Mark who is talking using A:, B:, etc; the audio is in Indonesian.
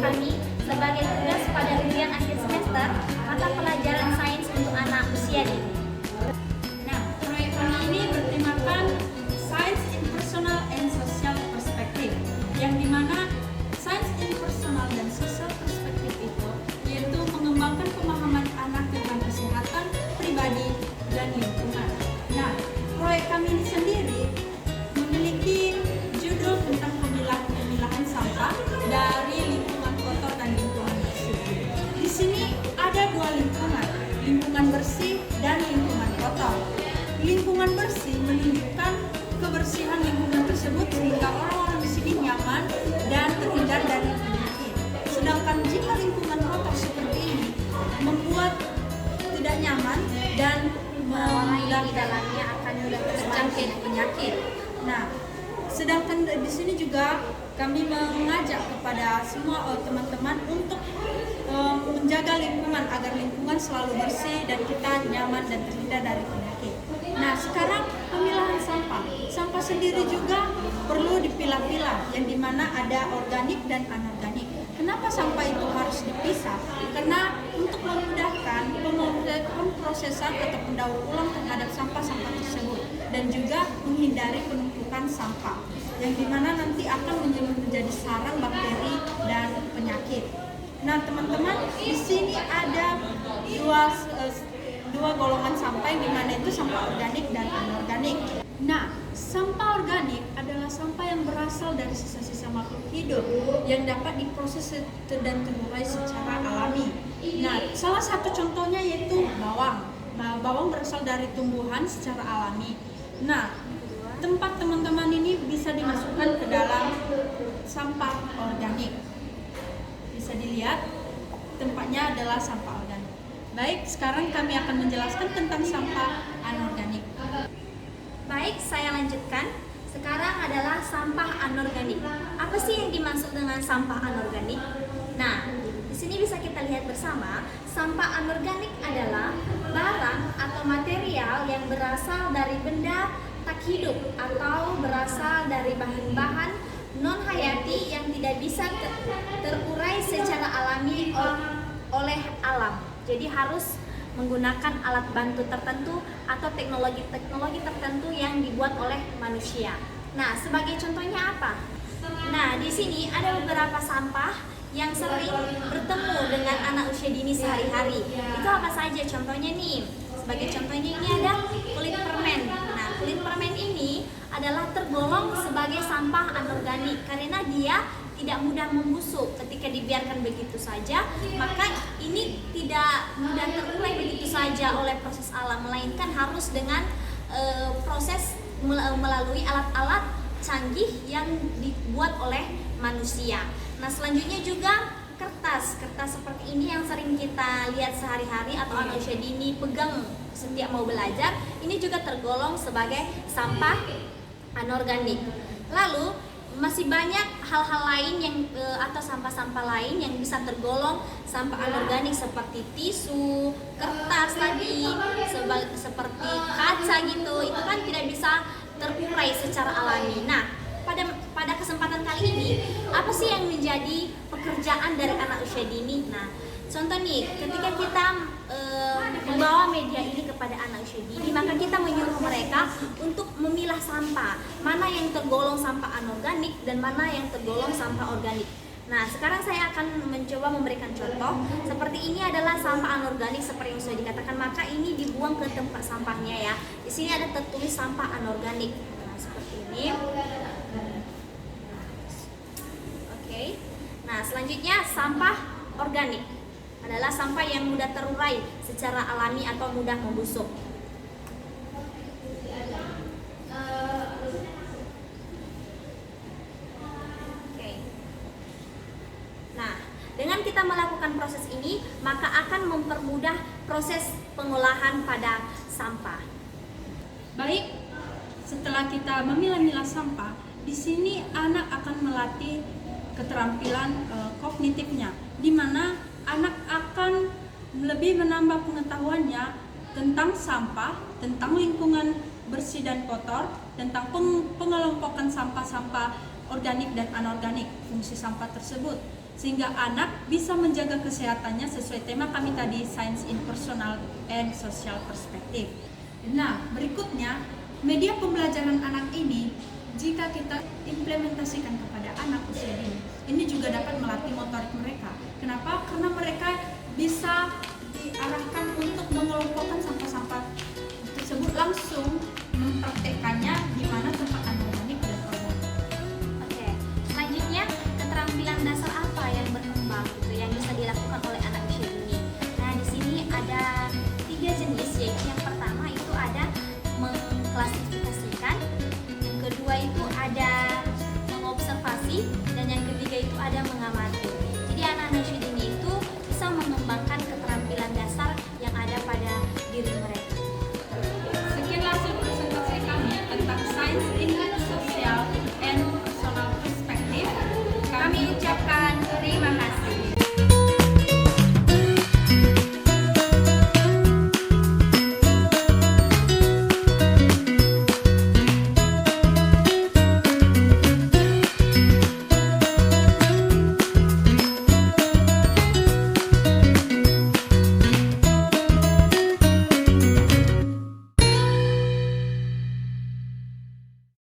A: kami sebagai tugas pada ujian akhir semester mata pelajaran sains untuk anak usia dini.
B: Nah, proyek kami ini bertemakan Science in Personal and Social Perspective, yang dimana Science in Personal dan Social Perspective itu yaitu mengembangkan pemahaman anak tentang kesehatan pribadi dan lingkungan. Nah, proyek kami ini sendiri memiliki judul tentang pemilahan sampah dari lingkungan kotor dan lingkungan bersih. Di sini ada dua lingkungan bersih dan lingkungan kotor. Lingkungan bersih menunjukkan kebersihan lingkungan tersebut sehingga orang-orang di sini nyaman dan terhindar dari penyakit. Sedangkan jika lingkungan kotor seperti ini membuat tidak nyaman dan
A: Di dalamnya akan mudah
B: terjangkit penyakit. Nah, sedangkan di sini juga kami mengajak kepada semua teman-teman untuk menjaga lingkungan agar lingkungan selalu bersih dan kita nyaman dan terhindar dari penyakit. Nah, sekarang pemilahan sampah. Sampah sendiri juga perlu dipilah-pilah, yang dimana ada organik dan anorganik. Kenapa sampah itu harus dipisah? Karena untuk memudahkan pemrosesan atau pendaur ulang terhadap sampah-sampah tersebut dan juga menghindari penumpukan sampah, yang dimana nanti akan menjadi sarang bakteri dan penyakit. Nah, teman-teman, di sini ada dua golongan sampah, yang dimana itu sampah organik dan anorganik. Nah, sampah organik adalah sampah yang berasal dari sisa-sisa makhluk hidup yang dapat diproses dan terurai secara alami. Nah, salah satu contohnya yaitu bawang. Nah, bawang berasal dari tumbuhan secara alami. Nah, tempat teman-teman ini bisa dimasukkan ke dalam sampah organik. Bisa dilihat, tempatnya adalah sampah organik. Baik, sekarang kami akan menjelaskan tentang sampah anorganik.
A: Baik, saya lanjutkan. Sekarang adalah sampah anorganik. Apa sih yang dimaksud dengan sampah anorganik? Nah, di sini bisa kita lihat bersama, sampah anorganik adalah barang atau material yang berasal dari benda tak hidup atau berasal dari bahan-bahan non-hayati yang tidak bisa terurai secara alami oleh alam. Jadi harus menggunakan alat bantu tertentu atau teknologi tertentu yang dibuat oleh manusia. Nah, sebagai contohnya apa? Nah, di sini ada beberapa sampah yang sering bertemu dengan anak usia dini sehari-hari. Itu apa saja contohnya nih? Sebagai contohnya ini ada kulit permen. Nah, kulit permen ini adalah tergolong sebagai sampah anorganik karena dia tidak mudah membusuk. Ketika dibiarkan begitu saja, maka ini tidak mudah terurai begitu saja oleh proses alam, melainkan harus dengan proses melalui alat-alat canggih yang dibuat oleh manusia. Nah, selanjutnya juga kertas seperti ini yang sering kita lihat sehari-hari atau anak usia dini pegang setiap mau belajar, ini juga tergolong sebagai sampah anorganik. Lalu masih banyak hal-hal lain yang atau sampah-sampah lain yang bisa tergolong sampah anorganik seperti tisu, kertas tadi, seperti kaca gitu. Itu kan tidak bisa terurai secara alami. Nah, pada kesempatan kali ini, apa sih yang menjadi pekerjaan dari anak usia dini? Nah, contoh nih, ketika kita membawa media ini kepada anak usia dini, maka kita menyuruh mereka untuk memilah sampah, mana yang tergolong sampah anorganik dan mana yang tergolong sampah organik. Nah, sekarang saya akan mencoba memberikan contoh. Seperti ini adalah sampah anorganik seperti yang sudah dikatakan, maka ini dibuang ke tempat sampahnya ya. Di sini ada tertulis sampah anorganik. Nah, seperti ini. Oke. Nah, selanjutnya sampah organik adalah sampah yang mudah terurai secara alami atau mudah membusuk. Oke. Nah, dengan kita melakukan proses ini, maka akan mempermudah proses pengolahan pada sampah.
B: Baik, setelah kita memilah-milah sampah, di sini anak akan melatih keterampilan kognitifnya, di mana anak akan lebih menambah pengetahuannya tentang sampah, tentang lingkungan bersih dan kotor, tentang pengelompokan sampah-sampah organik dan anorganik, fungsi sampah tersebut. sehingga anak bisa menjaga kesehatannya sesuai tema kami tadi, Science in Personal and Social Perspective. Nah, berikutnya, media pembelajaran anak ini jika kita implementasikan kepada anak usia dini, ini juga dapat melatih motorik mereka. Kenapa? Karena mereka bisa diarahkan untuk mengelompokkan sampah-sampah tersebut, langsung mempraktekkannya di mana